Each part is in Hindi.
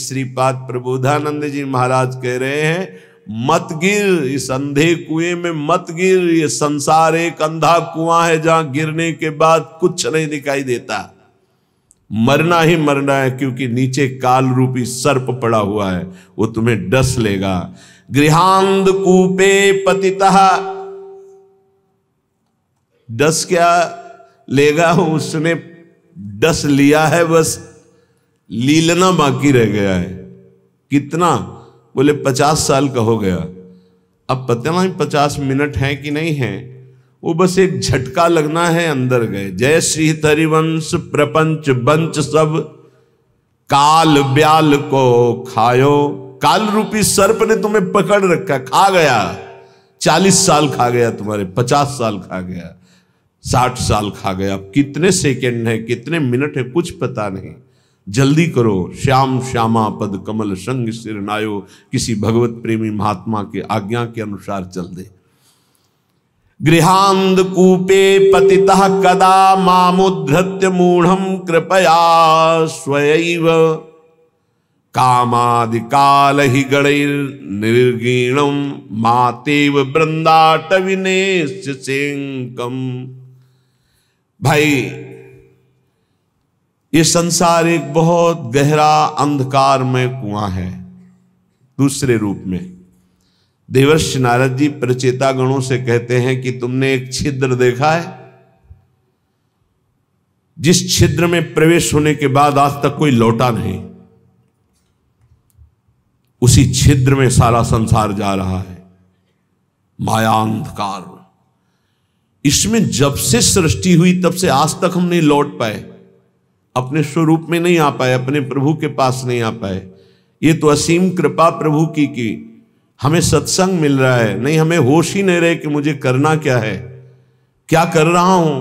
श्रीपाद प्रबोधानंद जी महाराज कह रहे हैं मत गिर, इस अंधे कुएं में मत गिर। ये संसार एक अंधा कुआं है जहां गिरने के बाद कुछ नहीं दिखाई देता। मरना ही मरना है, क्योंकि नीचे काल रूपी सर्प पड़ा हुआ है, वो तुम्हें डस लेगा। गृहांध कूपे पतितः, डस क्या लेगा, उसने डस लिया है, बस लीलना बाकी रह गया है। कितना? बोले 50 साल का हो गया। अब पता नहीं 50 मिनट है कि नहीं है, वो बस एक झटका लगना है, अंदर गए। जय श्री हरिवंश प्रपंच बंच सब, काल ब्याल को खायो। काल रूपी सर्प ने तुम्हें पकड़ रखा, खा गया। 40 साल खा गया तुम्हारे, 50 साल खा गया, 60 साल खा गया। अब कितने सेकंड है, कितने मिनट है, कुछ पता नहीं। जल्दी करो। श्याम श्यामा पद कमल संग सिर नायो, किसी भगवत प्रेमी महात्मा के आज्ञा के अनुसार चल दे। गृहांध कूपे पतितः कदा मामुद्धृत्य मूढ़म कृपया स्वयैव, कामादि काल ही गणैर निर्गीणम मातेव वृंदाटविनेश सेंकम। भाई, ये संसार एक बहुत गहरा अंधकारमय कुआं है। दूसरे रूप में देवर्षि नारद जी प्रचेता गणों से कहते हैं कि तुमने एक छिद्र देखा है, जिस छिद्र में प्रवेश होने के बाद आज तक कोई लौटा नहीं, उसी छिद्र में सारा संसार जा रहा है। माया अंधकार, इसमें जब से सृष्टि हुई तब से आज तक हम नहीं लौट पाए, अपने स्वरूप में नहीं आ पाए, अपने प्रभु के पास नहीं आ पाए। ये तो असीम कृपा प्रभु की हमें सत्संग मिल रहा है, नहीं हमें होश ही नहीं रहे कि मुझे करना क्या है, क्या कर रहा हूं,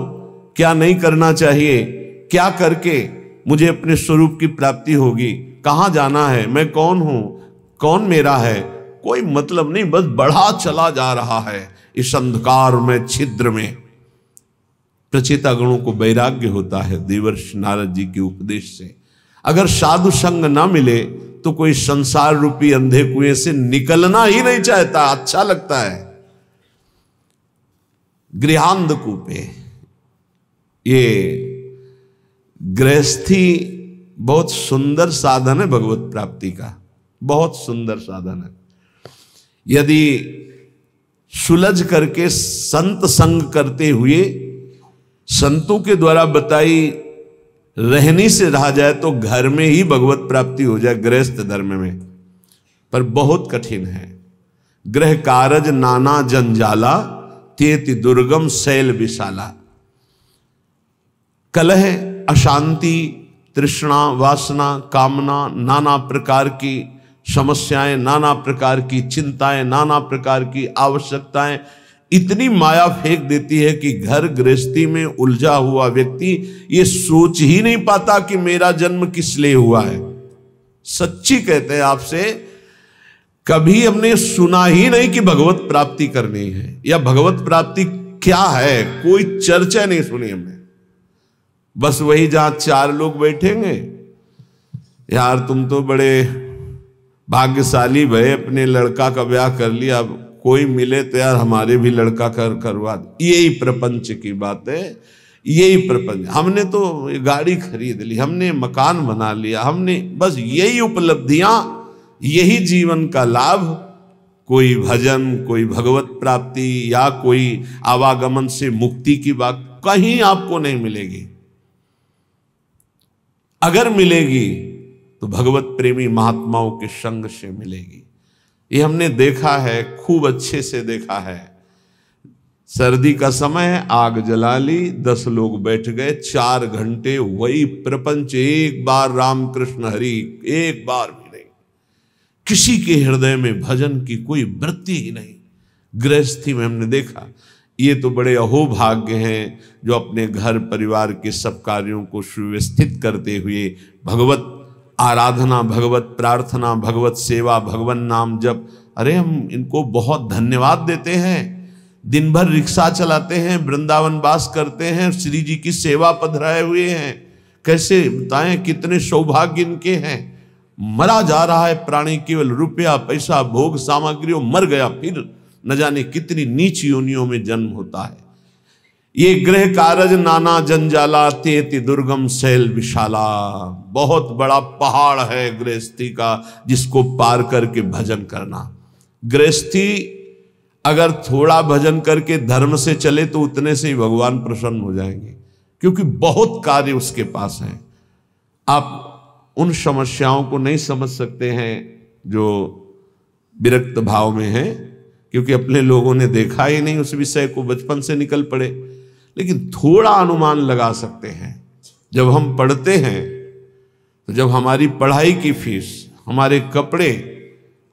क्या नहीं करना चाहिए, क्या करके मुझे अपने स्वरूप की प्राप्ति होगी, कहां जाना है, मैं कौन हूं, कौन मेरा है, कोई मतलब नहीं, बस बढ़ा चला जा रहा है इस अंधकार में, छिद्र में। प्रचेता गणों को वैराग्य होता है देवर्षि नारद जी के उपदेश से। अगर साधु संग ना मिले तो कोई संसार रूपी अंधे कुएं से निकलना ही नहीं चाहता, अच्छा लगता है। गृहांध कूपे, ये गृहस्थी बहुत सुंदर साधन है भगवत प्राप्ति का, बहुत सुंदर साधन है। यदि सुलझ करके संत संग करते हुए संतों के द्वारा बताई रहनी से रहा जाए तो घर में ही भगवत प्राप्ति हो जाए, गृहस्थ धर्म में। पर बहुत कठिन है। गृह कारज नाना जंजाला, तेति दुर्गम शैल विशाला। कलह, अशांति, तृष्णा, वासना, कामना, नाना प्रकार की समस्याएं, नाना प्रकार की चिंताएं, नाना प्रकार की आवश्यकताएं इतनी माया फेंक देती है कि घर गृहस्थी में उलझा हुआ व्यक्ति ये सोच ही नहीं पाता कि मेरा जन्म किस लिए हुआ है। सच्ची कहते हैं आपसे, कभी हमने सुना ही नहीं कि भगवत प्राप्ति करनी है या भगवत प्राप्ति क्या है, कोई चर्चा नहीं सुनी हमने। बस वही जहां 4 लोग बैठेंगे, यार तुम तो बड़े भाग्यशाली भय, अपने लड़का का ब्याह कर लिया, अब कोई मिले तो यार हमारे भी लड़का करवा दे। यही प्रपंच की बात है, यही प्रपंच। हमने तो गाड़ी खरीद ली, हमने मकान बना लिया, हमने बस यही उपलब्धियां, यही जीवन का लाभ। कोई भजन, कोई भगवत प्राप्ति या कोई आवागमन से मुक्ति की बात कहीं आपको नहीं मिलेगी। अगर मिलेगी तो भगवत प्रेमी महात्माओं के संग से मिलेगी। ये हमने देखा है, खूब अच्छे से देखा है। सर्दी का समय है, आग जला ली, 10 लोग बैठ गए, 4 घंटे वही प्रपंच, एक बार राम कृष्ण हरि, एक बार भी नहीं। किसी के हृदय में भजन की कोई वृत्ति ही नहीं। गृहस्थी में हमने देखा। ये तो बड़े अहोभाग्य हैं जो अपने घर परिवार के सब कार्यों को सुव्यवस्थित करते हुए भगवत आराधना, भगवत प्रार्थना, भगवत सेवा, भगवान नाम जप, अरे हम इनको बहुत धन्यवाद देते हैं। दिन भर रिक्शा चलाते हैं, वृंदावन वास करते हैं, श्री जी की सेवा पधराए हुए हैं। कैसे बताएं, कितने सौभाग्य इनके हैं। मरा जा रहा है प्राणी, केवल रुपया पैसा भोग सामग्रियों, मर गया फिर न जाने कितनी नीच योनियों में जन्म होता है। ये गृह कारज नाना जंजाला, तेति दुर्गम शैल विशाला। बहुत बड़ा पहाड़ है गृहस्थी का, जिसको पार करके भजन करना। गृहस्थी अगर थोड़ा भजन करके धर्म से चले तो उतने से ही भगवान प्रसन्न हो जाएंगे, क्योंकि बहुत कार्य उसके पास हैं। आप उन समस्याओं को नहीं समझ सकते हैं जो विरक्त भाव में हैं, क्योंकि अपने लोगों ने देखा ही नहीं उस विषय को, बचपन से निकल पड़े। लेकिन थोड़ा अनुमान लगा सकते हैं। जब हम पढ़ते हैं तो जब हमारी पढ़ाई की फीस, हमारे कपड़े,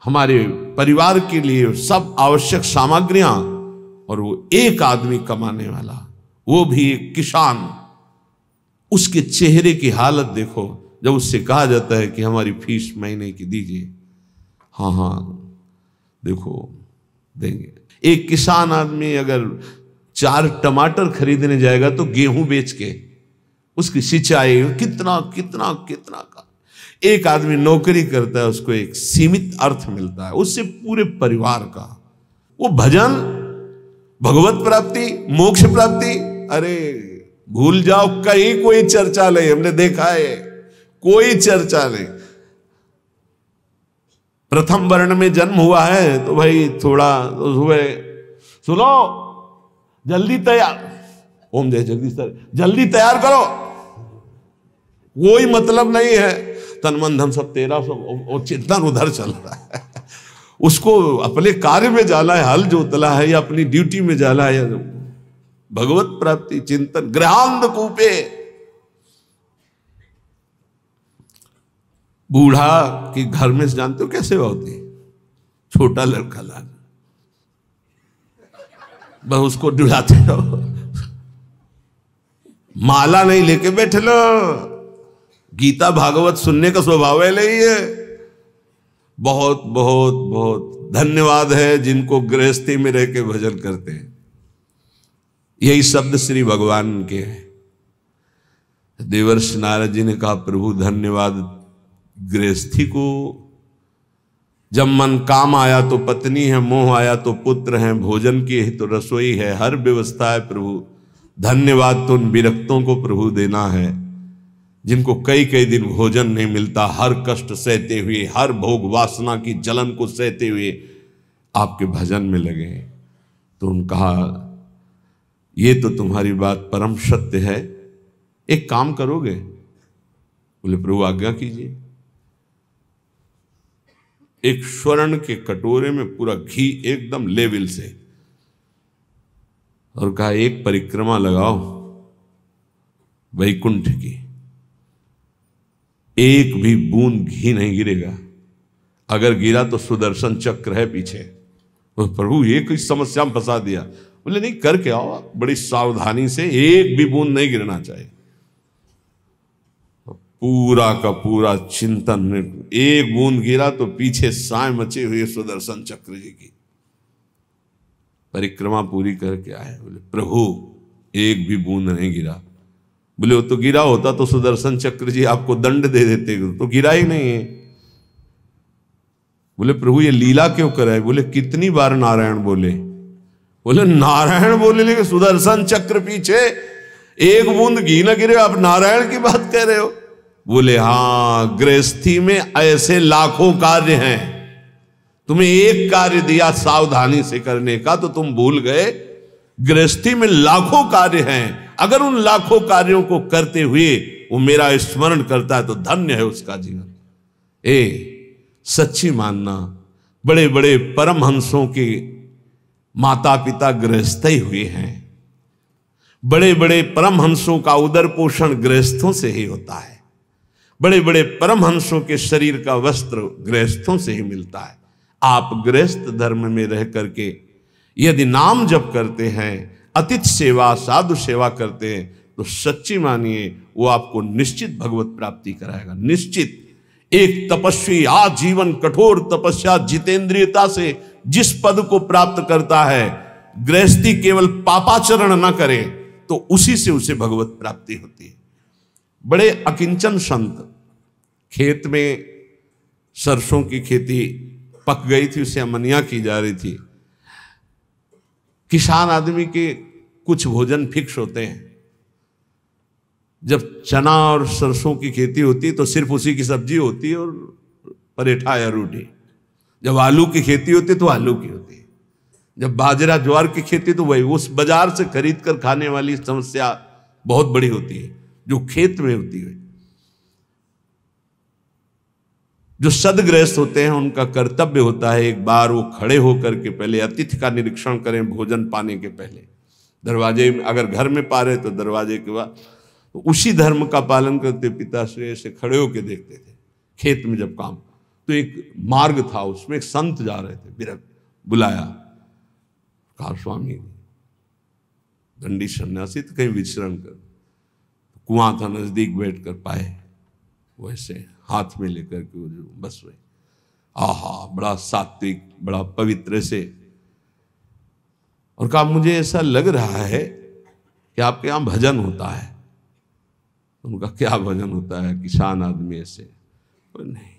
हमारे परिवार के लिए सब आवश्यक सामग्रियां, और वो एक आदमी कमाने वाला, वो भी एक किसान, उसके चेहरे की हालत देखो जब उससे कहा जाता है कि हमारी फीस महीने की दीजिए। हाँ हाँ देखो देंगे। एक किसान आदमी अगर 4 टमाटर खरीदने जाएगा तो गेहूं बेच के उसकी सिंचाई कितना कितना कितना का। एक आदमी नौकरी करता है, उसको एक सीमित अर्थ मिलता है, उससे पूरे परिवार का। वो भजन, भगवत प्राप्ति, मोक्ष प्राप्ति, अरे भूल जाओ, कहीं कोई चर्चा नहीं। हमने देखा है कोई चर्चा नहीं। प्रथम वर्ण में जन्म हुआ है तो भाई थोड़ा तो सुबह सुनो, जल्दी तैयार, ओम जय जगदीश सर, जल्दी तैयार करो, कोई मतलब नहीं है। तन मन धन सब तेरा, सब चिंतन उधर चल रहा है। उसको अपने कार्य में जाना है, हल जोतला है, या अपनी ड्यूटी में जाना है, या भगवत प्राप्ति चिंतन। गृहांध कूपे, बूढ़ा की घर में जानते हो कैसे होती, छोटा लड़का लाना, बस उसको डुलाते रहो, माला नहीं लेके बैठे लो। गीता भागवत सुनने का स्वभाव है नहीं है। बहुत बहुत बहुत धन्यवाद है जिनको गृहस्थी में रह के भजन करते हैं। यही शब्द श्री भगवान के हैं। देवर्षि नारद जी ने कहा, प्रभु धन्यवाद गृहस्थी को। जब मन काम आया तो पत्नी है, मोह आया तो पुत्र है, भोजन की है तो रसोई है, हर व्यवस्था है प्रभु। धन्यवाद तो उन विरक्तों को प्रभु देना है जिनको कई कई दिन भोजन नहीं मिलता, हर कष्ट सहते हुए, हर भोग वासना की जलन को सहते हुए आपके भजन में लगे। तो उन्होंने कहा, ये तो तुम्हारी बात परम सत्य है, एक काम करोगे? बोले प्रभु आज्ञा कीजिए। एक स्वर्ण के कटोरे में पूरा घी एकदम लेवल से, और कहा एक परिक्रमा लगाओ वैकुंठ की, एक भी बूंद घी नहीं गिरेगा, अगर गिरा तो सुदर्शन चक्र है पीछे। तो प्रभु ये कोई समस्या में फंसा दिया। बोले नहीं, करके आओ बड़ी सावधानी से, एक भी बूंद नहीं गिरना चाहिए। पूरा का पूरा चिंतन, एक बूंद गिरा तो पीछे साए मचे हुए सुदर्शन चक्र जी की। परिक्रमा पूरी करके आए, बोले प्रभु एक भी बूंद नहीं गिरा। बोले वो तो गिरा होता तो सुदर्शन चक्र जी आपको दंड दे देते, तो गिरा ही नहीं है। बोले प्रभु ये लीला क्यों कराए? बोले कितनी बार नारायण बोले? बोले नारायण बोले लेकिन सुदर्शन चक्र पीछे एक बूंद घी न गिरे, आप नारायण की बात कह रहे हो? बोले हाँ, गृहस्थी में ऐसे लाखों कार्य हैं, तुम्हें एक कार्य दिया सावधानी से करने का तो तुम भूल गए। गृहस्थी में लाखों कार्य हैं, अगर उन लाखों कार्यों को करते हुए वो मेरा स्मरण करता है तो धन्य है उसका जीवन। सच्ची मानना, बड़े बड़े परमहंसों के माता पिता गृहस्थ ही हुए हैं। बड़े बड़े परमहंसों का उदर पोषण गृहस्थों से ही होता है। बड़े बड़े परमहंसों के शरीर का वस्त्र गृहस्थों से ही मिलता है। आप गृहस्थ धर्म में रह करके यदि नाम जप करते हैं, अतिथि सेवा, साधु सेवा करते हैं, तो सच्ची मानिए वो आपको निश्चित भगवत प्राप्ति कराएगा। निश्चित। एक तपस्वी आजीवन कठोर तपस्या जितेंद्रियता से जिस पद को प्राप्त करता है, गृहस्थी केवल पापाचरण न करे तो उसी से उसे भगवत प्राप्ति होती है। बड़े अकिंचन संत खेत में सरसों की खेती पक गई थी, उसे अमनिया की जा रही थी। किसान आदमी के कुछ भोजन फिक्स होते हैं। जब चना और सरसों की खेती होती है तो सिर्फ उसी की सब्जी होती है और परेठा या रोटी। जब आलू की खेती होती है तो आलू की होती है। जब बाजरा ज्वार की खेती तो वही, उस बाजार से खरीद कर खाने वाली समस्या बहुत बड़ी होती है जो खेत में होती है। जो सदगृहस्थ होते हैं उनका कर्तव्य होता है एक बार वो खड़े होकर के पहले अतिथि का निरीक्षण करें भोजन पाने के पहले। दरवाजे में अगर घर में पा रहे तो दरवाजे के बाद, तो उसी धर्म का पालन करते पिताश्री ऐसे खड़े होकर देखते थे। खेत में जब काम, तो एक मार्ग था, उसमें एक संत जा रहे थे, विरक्त, बुलाया, कहा स्वामी दंडी सन्यासी तो कहीं विचरण कर। कुआं था नजदीक, बैठ कर पाए वैसे हाथ में लेकर के वो जो बस हुए। आहा, बड़ा सात्विक, बड़ा पवित्र से, और कहा मुझे ऐसा लग रहा है कि आपके यहाँ भजन होता है। उनका क्या भजन होता है, किसान आदमी ऐसे। नहीं,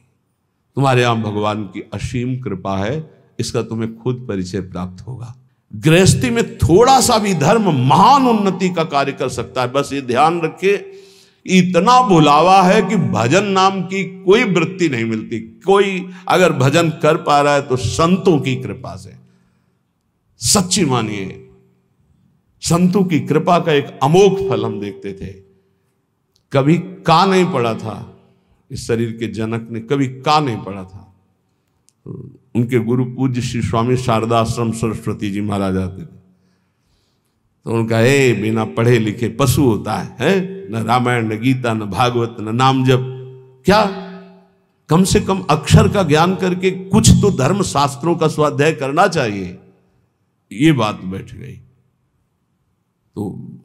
तुम्हारे यहां भगवान की असीम कृपा है, इसका तुम्हें खुद परिचय प्राप्त होगा। गृहस्थी में थोड़ा सा भी धर्म महान उन्नति का कार्य कर सकता है। बस ये ध्यान रखिए, इतना बुलावा है कि भजन नाम की कोई वृत्ति नहीं मिलती। कोई अगर भजन कर पा रहा है तो संतों की कृपा से। सच्ची मानिए, संतों की कृपा का एक अमोघ फल हम देखते थे। कभी का नहीं पड़ा था इस शरीर के जनक ने, कभी का नहीं पड़ा था। उनके गुरु पूज्य श्री स्वामी शारदाश्रम सरस्वती जी महाराज आते थे, तो उनका बिना पढ़े लिखे पशु होता है न रामायण न गीता न भागवत न नाम जप, क्या कम से कम अक्षर का ज्ञान करके कुछ तो धर्म शास्त्रों का स्वाध्याय करना चाहिए। ये बात बैठ गई। तो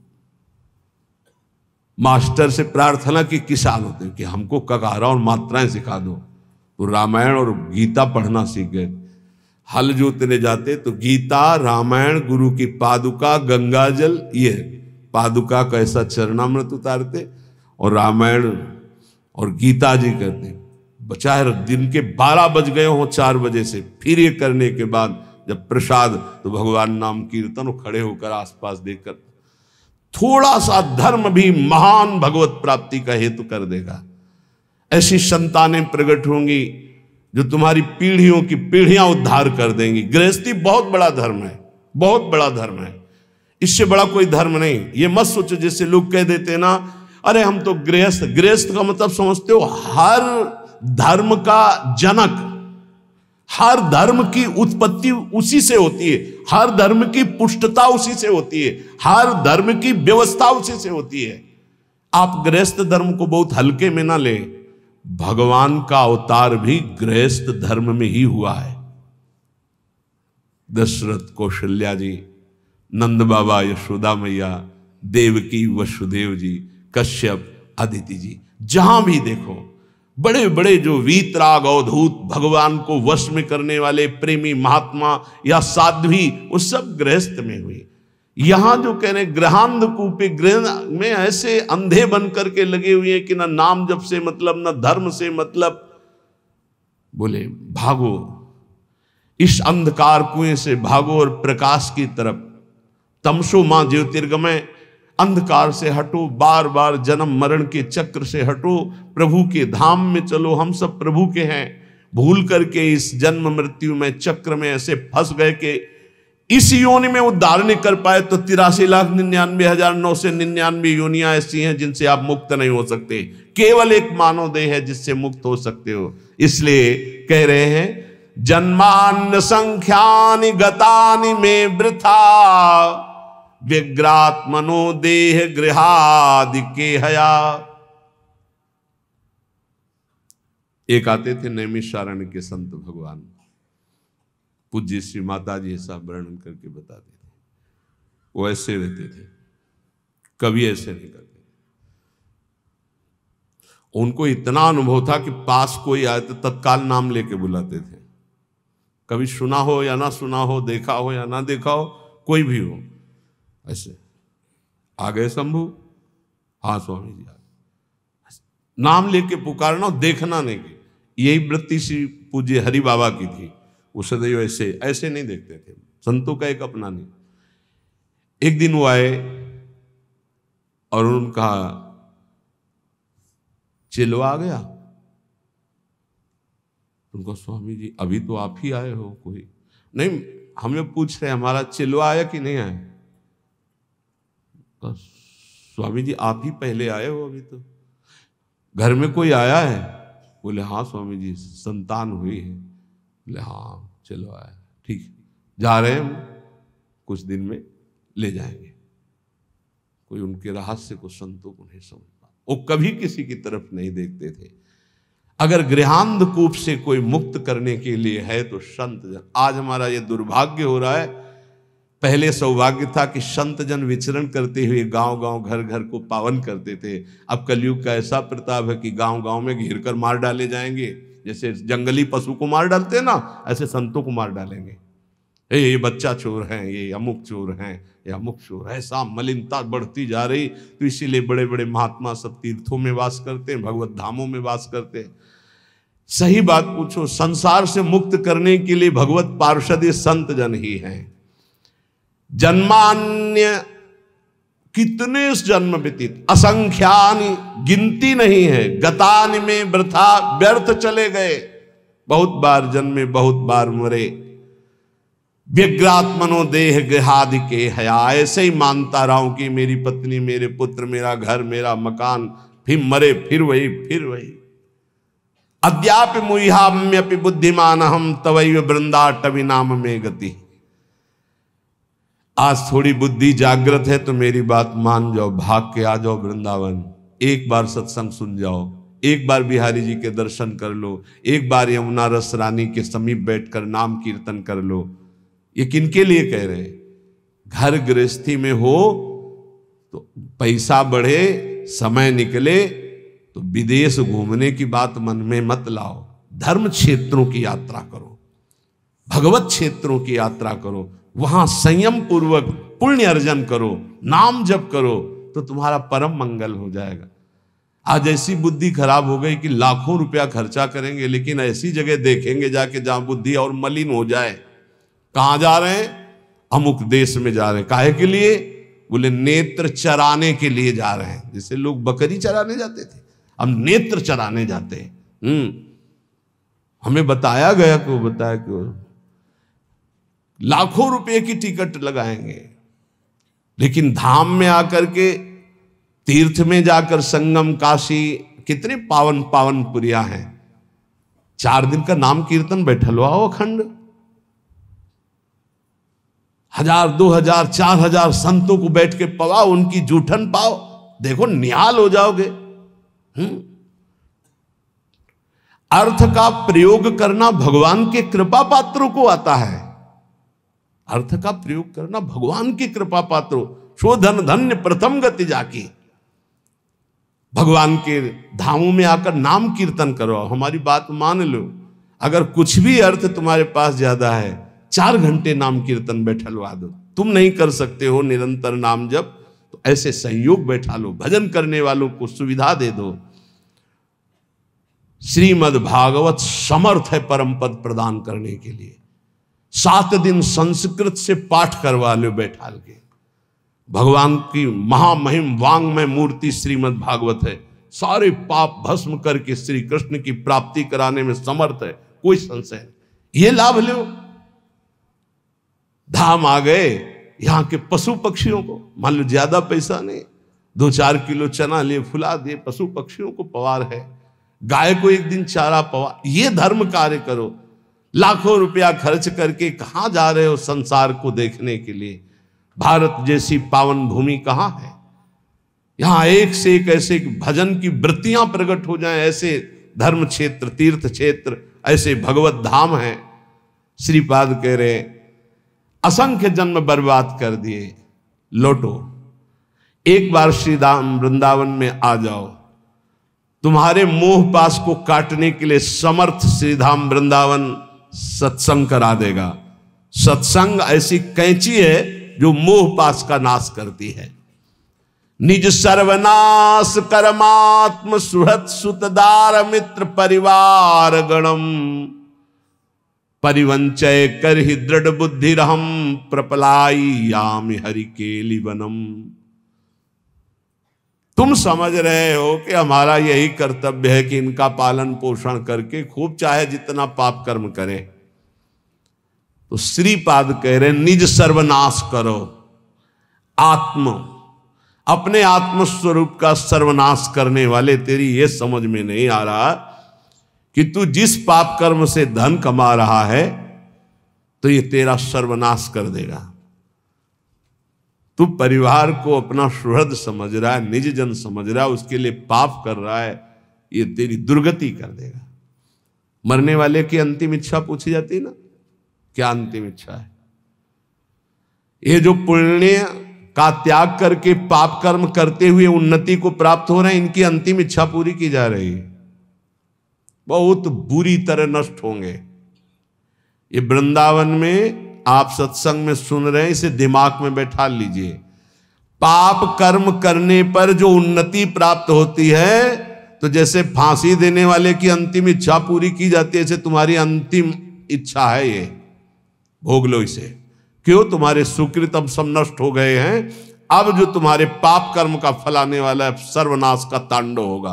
मास्टर से प्रार्थना की किसान होते हैं कि हमको ककारा और मात्राएं सिखा दो, तो रामायण और गीता पढ़ना सीख गए। हल जोतने जाते तो गीता रामायण गुरु की पादुका गंगा जल, ये पादुका का ऐसा चरणामृत उतारते और रामायण और गीता जी करते। चाहे दिन के 12 बज गए हो 4 बजे से, फिर ये करने के बाद जब प्रसाद तो भगवान नाम कीर्तन, खड़े होकर आसपास देखकर, थोड़ा सा धर्म भी महान भगवत प्राप्ति का हेतु कर देगा। ऐसी संतानें प्रकट होंगी जो तुम्हारी पीढ़ियों की पीढ़ियां उद्धार कर देंगी। गृहस्थी बहुत बड़ा धर्म है, बहुत बड़ा धर्म है, इससे बड़ा कोई धर्म नहीं। ये मत सोचो जैसे लोग कह देते हैं ना, अरे हम तो गृहस्थ। गृहस्थ का मतलब समझते हो, हर धर्म का जनक, हर धर्म की उत्पत्ति उसी से होती है, हर धर्म की पुष्टता उसी से होती है, हर धर्म की व्यवस्था उसी से होती है। आप गृहस्थ धर्म को बहुत हल्के में ना ले, भगवान का अवतार भी गृहस्थ धर्म में ही हुआ है। दशरथ, कौशल्या जी, नंद बाबा, यशोदा मैया, देवकी, वसुदेव जी, कश्यप, अदिति जी, जहां भी देखो बड़े बड़े जो वीतराग अवधूत, भगवान को वश में करने वाले प्रेमी महात्मा या साध्वी, वो सब गृहस्थ में हुई। यहां जो कह रहे गृहांध कूपे, गृह में ऐसे अंधे बन करके लगे हुए हैं कि ना नाम जप से मतलब, ना धर्म से मतलब। बोले भागो इस अंधकार कुएं से, भागो और प्रकाश की तरफ। तमसो मां ज्योतिर्गमय, अंधकार से हटो, बार बार जन्म मरण के चक्र से हटो, प्रभु के धाम में चलो। हम सब प्रभु के हैं, भूल करके इस जन्म मृत्यु में चक्र में ऐसे फंस गए कि इस योनि में उद्धार नहीं कर पाए। तो 83,99,999 योनियां ऐसी हैं जिनसे आप मुक्त नहीं हो सकते। केवल एक मानव देह है जिससे मुक्त हो सकते हो। इसलिए कह रहे हैं, जन्मान्न संख्यानि गतानि में वृथा, व्यग्रात्मनो देह गृहादि के हया। एक आते थे नैमिषारण्य के संत भगवान, पूज्य श्री माता जी ऐसा वर्णन करके बताते थे। वो ऐसे रहते थे, कभी ऐसे नहीं करते। उनको इतना अनुभव था कि पास कोई आए तो तत्काल नाम लेके बुलाते थे। कभी सुना हो या ना सुना हो, देखा हो या ना देखा हो, कोई भी हो, ऐसे आ गए शंभू, हाँ स्वामी जी आ गए, नाम लेके पुकारना, देखना नहीं। यही वृत्ति श्री पूज्य हरि बाबा की थी। वो सदैव ऐसे ऐसे नहीं देखते थे, संतों का एक अपना नहीं। एक दिन वो आए और उन्होंने कहा चेलो आ गया। उनको स्वामी जी अभी तो आप ही आए हो, कोई नहीं, हमें पूछ रहे हमारा चेलो आया कि नहीं आया। स्वामी जी आप ही पहले आए हो, अभी तो घर में कोई आया है। बोले हाँ स्वामी जी संतान हुई है। बोले हाँ चलो आया, ठीक जा रहे हैं हम, कुछ दिन में ले जाएंगे। कोई उनके रहस्य को संतों को नहीं समझ पा, वो कभी किसी की तरफ नहीं देखते थे। अगर गृहांधकूप से कोई मुक्त करने के लिए है तो संत जन। आज हमारा ये दुर्भाग्य हो रहा है, पहले सौभाग्य था कि संत जन विचरण करते हुए गांव गांव घर घर को पावन करते थे। अब कलयुग का ऐसा प्रताप है कि गांव गांव में घेर कर मार डाले जाएंगे, जैसे जंगली पशु को मार डालते हैं ना, ऐसे संतों को मार डालेंगे। ये बच्चा चोर हैं, ये अमुक चोर हैं, ये अमुक चोर। ऐसा मलिनता बढ़ती जा रही, तो इसीलिए बड़े बड़े महात्मा सब तीर्थों में वास करते हैं, भगवत धामों में वास करते हैं। सही बात पूछो, संसार से मुक्त करने के लिए भगवत पार्षद ये संत जन ही हैं। जन्मान्य कितने जन्म व्यतीत, असंख्यानि गिनती नहीं है, गतानि में वृथा व्यर्थ चले गए। बहुत बार जन्मे बहुत बार मरे, व्यग्रात्मनो देह गृहादि के हया। ऐसे ही मानता रहा हूं कि मेरी पत्नी, मेरे पुत्र, मेरा घर, मेरा मकान, फिर मरे, फिर वही। अद्यापि मुह्याम्यपि बुद्धिमान हम तवैव वृंदाटवी नाम में गति। आज थोड़ी बुद्धि जागृत है तो मेरी बात मान जाओ, भाग के आ जाओ वृंदावन। एक बार सत्संग सुन जाओ, एक बार बिहारी जी के दर्शन कर लो, एक बार यमुना रस रानी के समीप बैठकर नाम कीर्तन कर लो। ये किनके लिए कह रहे हैं? घर गृहस्थी में हो तो पैसा बढ़े, समय निकले तो विदेश घूमने की बात मन में मत लाओ। धर्म क्षेत्रों की यात्रा करो, भगवत क्षेत्रों की यात्रा करो, वहां संयम पूर्वक पुण्य अर्जन करो, नाम जप करो, तो तुम्हारा परम मंगल हो जाएगा। आज ऐसी बुद्धि खराब हो गई कि लाखों रुपया खर्चा करेंगे लेकिन ऐसी जगह देखेंगे जाके जहां बुद्धि और मलिन हो जाए। कहां जा रहे हैं? अमुक देश में जा रहे हैं। काहे के लिए? बोले नेत्र चराने के लिए जा रहे हैं। जैसे लोग बकरी चराने जाते थे, अब नेत्र चराने जाते हैं। हमें बताया गया कि लाखों रुपए की टिकट लगाएंगे, लेकिन धाम में आकर के, तीर्थ में जाकर, संगम, काशी, कितने पावन पावन पुरिया हैं। 4 दिन का नाम कीर्तन बैठल आओ अखंड, 1000, 2000, 4000 संतों को बैठ के पवाओ, उनकी जूठन पाओ, देखो निहाल हो जाओगे। अर्थ का प्रयोग करना भगवान के कृपा पात्रों को आता है। अर्थ का प्रयोग करना भगवान की कृपा पात्रों, शोधन धन्य प्रथम गति जाकी। भगवान के धामों में आकर नाम कीर्तन करो। हमारी बात मान लो, अगर कुछ भी अर्थ तुम्हारे पास ज्यादा है, 4 घंटे नाम कीर्तन बैठलवा दो। तुम नहीं कर सकते हो निरंतर नाम जप, तो ऐसे संयोग बैठा लो, भजन करने वालों को सुविधा दे दो। श्रीमद् भागवत समर्थ है परम पद प्रदान करने के लिए। 7 दिन संस्कृत से पाठ करवा लो बैठाल के। भगवान की महामहिम वांगमय मूर्ति श्रीमद् भागवत है, सारे पाप भस्म करके श्री कृष्ण की प्राप्ति कराने में समर्थ है, कोई संशय नहीं। ये लाभ लो। धाम आ गए, यहां के पशु पक्षियों को, मान लो ज्यादा पैसा नहीं, 2-4 किलो चना लिए फुला दिए, पशु पक्षियों को पवार है, गाय को एक दिन चारा पवा, ये धर्म कार्य करो। लाखों रुपया खर्च करके कहां जा रहे हो संसार को देखने के लिए? भारत जैसी पावन भूमि कहां है? यहां एक से एक ऐसे भजन की वृत्तियां प्रकट हो जाएं, ऐसे धर्म क्षेत्र, तीर्थ क्षेत्र, ऐसे भगवत धाम है। श्रीपाद कह रहे असंख्य जन्म बर्बाद कर दिए, लौटो, एक बार श्री धाम वृंदावन में आ जाओ। तुम्हारे मोह पास को काटने के लिए समर्थ श्रीधाम वृंदावन सत्संग करा देगा। सत्संग ऐसी कैंची है जो मोह पास का नाश करती है। निज सर्वनाश कर्मात्म सुहृत सुतदार मित्र परिवार गणम परिवंचय कर ही दृढ़ बुद्धि रहम प्रपलाई याम हरिकेली वनम। तुम समझ रहे हो कि हमारा यही कर्तव्य है कि इनका पालन पोषण करके खूब चाहे जितना पाप कर्म करें। तो श्रीपाद कह रहे निज सर्वनाश करो। अपने आत्म स्वरूप का सर्वनाश करने वाले, तेरी ये समझ में नहीं आ रहा कि तू जिस पाप कर्म से धन कमा रहा है तो ये तेरा सर्वनाश कर देगा। तू परिवार को अपना सुहृद समझ रहा है, निज जन समझ रहा है, उसके लिए पाप कर रहा है, ये तेरी दुर्गति कर देगा। मरने वाले की अंतिम इच्छा पूछी जाती है ना, क्या अंतिम इच्छा है? ये जो पुण्य का त्याग करके पाप कर्म करते हुए उन्नति को प्राप्त हो रहे हैं, इनकी अंतिम इच्छा पूरी की जा रही है। बहुत बुरी तरह नष्ट होंगे। ये वृंदावन में आप सत्संग में सुन रहे हैं, इसे दिमाग में बैठा लीजिए। पाप कर्म करने पर जो उन्नति प्राप्त होती है, तो जैसे फांसी देने वाले की अंतिम इच्छा पूरी की जाती है, ऐसे तुम्हारी अंतिम इच्छा है ये, भोग लो इसे। क्यों? तुम्हारे सुकृत अब सब नष्ट हो गए हैं। अब जो तुम्हारे पाप कर्म का फल आने वाला है, सर्वनाश का तांडव होगा।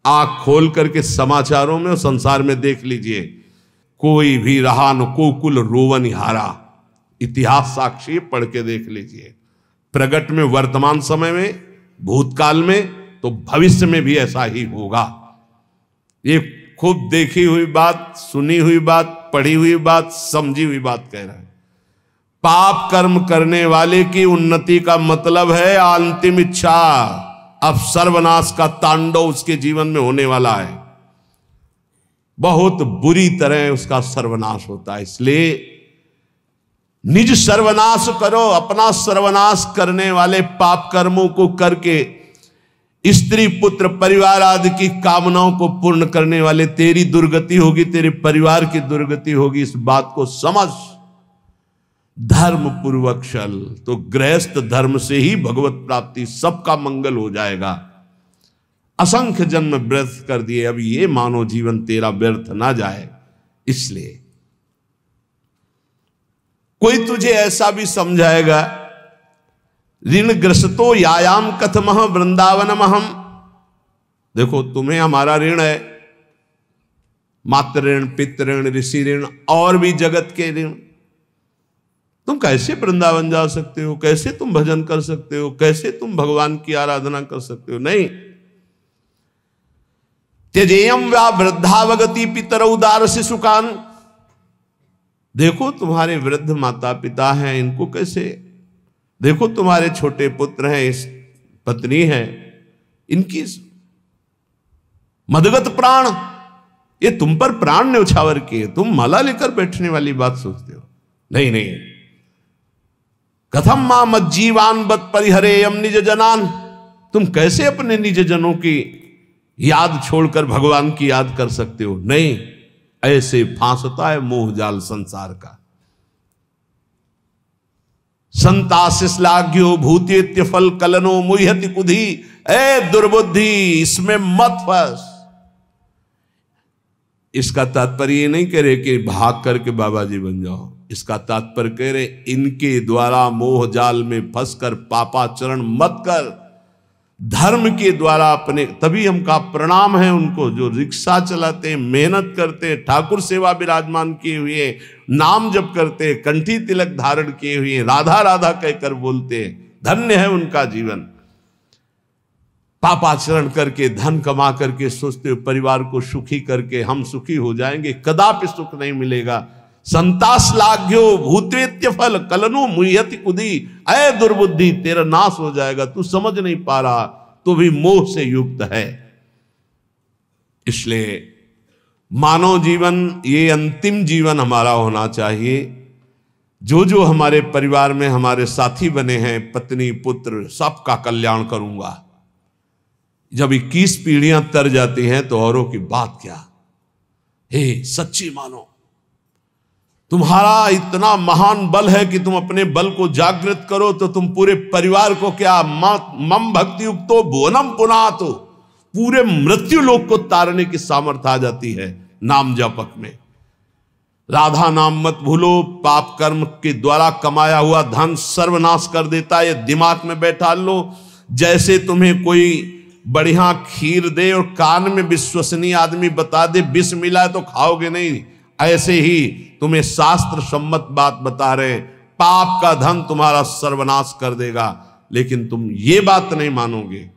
आंख खोल करके समाचारों में और संसार में देख लीजिए, कोई भी रहा न कोकुल रोवन हारा। इतिहास साक्षी पढ़ के देख लीजिए। प्रगट में वर्तमान समय में, भूतकाल में, तो भविष्य में भी ऐसा ही होगा। ये खूब देखी हुई बात, सुनी हुई बात, पढ़ी हुई बात, समझी हुई बात कह रहा है। पाप कर्म करने वाले की उन्नति का मतलब है अंतिम इच्छा। अब सर्वनाश का तांडव उसके जीवन में होने वाला है, बहुत बुरी तरह उसका सर्वनाश होता है। इसलिए निज सर्वनाश करो। अपना सर्वनाश करने वाले पाप कर्मों को करके स्त्री पुत्र परिवार आदि की कामनाओं को पूर्ण करने वाले तेरी दुर्गति होगी, तेरे परिवार की दुर्गति होगी। इस बात को समझ। धर्म पूर्वक चल तो गृहस्थ धर्म से ही भगवत प्राप्ति, सबका मंगल हो जाएगा। असंख्य जन्म व्यर्थ कर दिए, अब ये मानव जीवन तेरा व्यर्थ ना जाए। इसलिए कोई तुझे ऐसा भी समझाएगा, ऋण ग्रस्तो यायाम कथमह वृंदावनमहम। देखो तुम्हें हमारा ऋण है, मातृ ऋण, पितृ ऋण, ऋषि ऋण और भी जगत के ऋण। तुम कैसे वृंदावन जा सकते हो? कैसे तुम भजन कर सकते हो? कैसे तुम भगवान की आराधना कर सकते हो? नहीं। त्यजेयम व्या वृद्धावगति पितरौ उदार शिशुकान। देखो तुम्हारे वृद्ध माता पिता हैं, इनको कैसे, देखो तुम्हारे छोटे पुत्र हैं, इस पत्नी है, इनकी मदगत प्राण, ये तुम पर प्राण न्यौछावर किए, तुम माला लेकर बैठने वाली बात सोचते हो? नहीं नहीं। कथम मां मज्जीवान बत परिहरेयम निज जनान। तुम कैसे अपने निज जनों की याद छोड़कर भगवान की याद कर सकते हो? नहीं। ऐसे फांसता है मोह जाल संसार का। संताशिश्लाघ्यो भूतेत्य फल कलनो मुह्यति कुधी। ए दुर्बुद्धि, इसमें मत फंस। इसका तात्पर्य ये नहीं कह रहे कि भाग करके बाबा जी बन जाओ। इसका तात्पर्य कह रहे इनके द्वारा मोह जाल में फंसकर पापाचरण मत कर। धर्म के द्वारा अपने, तभी हमका प्रणाम है उनको जो रिक्शा चलाते, मेहनत करते, ठाकुर सेवा विराजमान किए हुए, नाम जप करते, कंठी तिलक धारण किए हुए, राधा राधा कहकर बोलते। धन्य है उनका जीवन। पापाचरण करके, धन कमा करके सोचते हो परिवार को सुखी करके हम सुखी हो जाएंगे, कदापि सुख नहीं मिलेगा। संताश्लाघ्यो भूतेत्य फल कलनु मुह्यति कुदी। ऐ दुर्बुद्धि, तेरा नाश हो जाएगा। तू समझ नहीं पा रहा, तो भी मोह से युक्त है। इसलिए मानव जीवन, ये अंतिम जीवन हमारा होना चाहिए। जो जो हमारे परिवार में हमारे साथी बने हैं, पत्नी पुत्र, सबका कल्याण करूंगा। जब 21 पीढ़ियां तर जाती हैं तो औरों की बात क्या। हे सच्ची मानो, तुम्हारा इतना महान बल है कि तुम अपने बल को जागृत करो तो तुम पूरे परिवार को क्या मम भक्ति युक्तो भुवनम पुनातो, पूरे मृत्यु लोक को तारने की सामर्थ्य आ जाती है नाम जपक में। राधा नाम मत भूलो, पाप कर्म के द्वारा कमाया हुआ धन सर्वनाश कर देता है, ये दिमाग में बैठा लो। जैसे तुम्हें कोई बढ़िया खीर दे और कान में विश्वसनीय आदमी बता दे विष मिला है तो खाओगे नहीं, ऐसे ही तुम्हें शास्त्र सम्मत बात बता रहे पाप का धन तुम्हारा सर्वनाश कर देगा, लेकिन तुम ये बात नहीं मानोगे।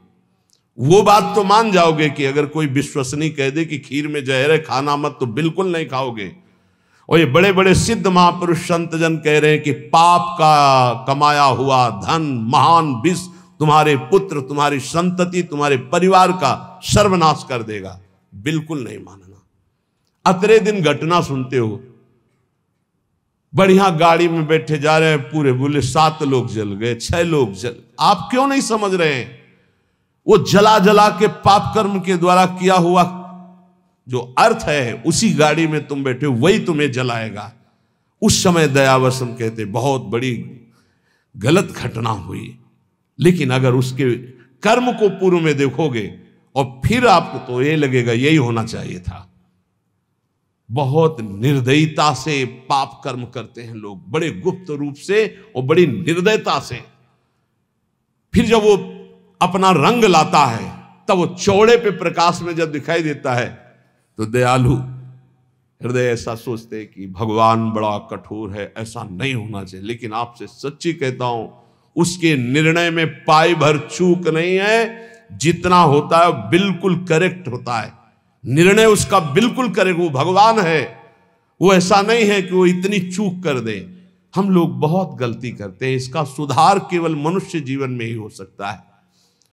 वो बात तो मान जाओगे कि अगर कोई विश्वसनीय कह दे कि खीर में जहर है खाना मत, तो बिल्कुल नहीं खाओगे। और ये बड़े बड़े सिद्ध महापुरुष संत जन कह रहे हैं कि पाप का कमाया हुआ धन महान विष तुम्हारे पुत्र, तुम्हारी संतति, तुम्हारे परिवार का सर्वनाश कर देगा। बिल्कुल नहीं मानना। अतरे दिन घटना सुनते हो, बढ़िया गाड़ी में बैठे जा रहे हैं, पूरे बोले 7 लोग जल गए, 6 लोग जल। आप क्यों नहीं समझ रहे हैं? वो जला जला के पाप कर्म के द्वारा किया हुआ जो अर्थ है उसी गाड़ी में तुम बैठे हो, वही तुम्हें जलाएगा। उस समय दयावसम कहते बहुत बड़ी गलत घटना हुई, लेकिन अगर उसके कर्म को पूर्व में देखोगे और फिर आपको तो ये लगेगा यही होना चाहिए था। बहुत निर्दयता से पाप कर्म करते हैं लोग, बड़े गुप्त रूप से और बड़ी निर्दयता से। फिर जब वो अपना रंग लाता है तब वो चौड़े पे प्रकाश में जब दिखाई देता है तो दयालु हृदय ऐसा सोचते हैं कि भगवान बड़ा कठोर है, ऐसा नहीं होना चाहिए। लेकिन आपसे सच्ची कहता हूं, उसके निर्णय में पाई भर चूक नहीं है। जितना होता है बिल्कुल करेक्ट होता है, निर्णय उसका बिल्कुल करेक्ट। वो भगवान है, वो ऐसा नहीं है कि वो इतनी चूक कर दे। हम लोग बहुत गलती करते हैं, इसका सुधार केवल मनुष्य जीवन में ही हो सकता है।